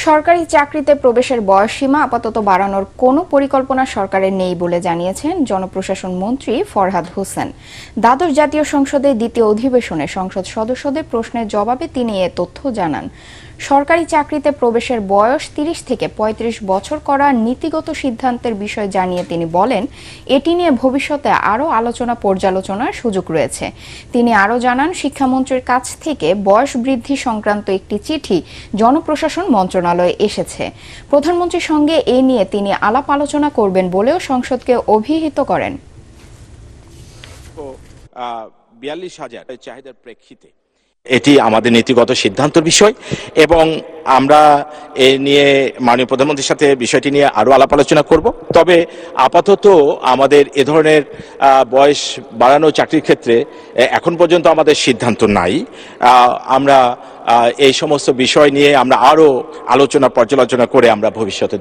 সরকারি চাকরিতে প্রবেশের বয়সসীমা আপাতত বাড়ানোর কোনো পরিকল্পনা সরকারের নেই বলে জানিয়েছেন জনপ্রশাসন মন্ত্রী ফরহাদ হোসেন। দ্বাদশ জাতীয় সংসদের দ্বিতীয় অধিবেশনে সংসদ সদস্যদের প্রশ্নের জবাবে তিনি এ তথ্য জানান। সরকারি চাকরিতে প্রবেশের বয়স ৩০ থেকে ৩৫ বছর করার নীতিগত সিদ্ধান্তের বিষয় জানিয়ে তিনি বলেন, এটি নিয়ে ভবিষ্যতে আরও আলোচনা পর্যালোচনার সুযোগ রয়েছে। তিনি আরও জানান, শিক্ষামন্ত্রীর কাছ থেকে বয়স বৃদ্ধি সংক্রান্ত একটি চিঠি জনপ্রশাসন মন্ত্রণালয়ে এসেছে। প্রধানমন্ত্রীর সঙ্গে এ নিয়ে তিনি আলাপ আলোচনা করবেন বলেও সংসদকে অভিহিত করেন। ৪২,০০০ চাহিদার প্রেক্ষিতে এটি আমাদের নীতিগত সিদ্ধান্তের বিষয় এবং আমরা এ নিয়ে মাননীয় প্রধানমন্ত্রীর সাথে বিষয়টি নিয়ে আরো আলাপ আলোচনা করব। তবে আপাতত আমাদের এ ধরনের বয়স বাড়ানো চাকরির ক্ষেত্রে এখন পর্যন্ত আমাদের সিদ্ধান্ত নাই। আমরা এই সমস্ত বিষয় নিয়ে আমরা আরো আলোচনা পর্যালোচনা করে আমরা ভবিষ্যতে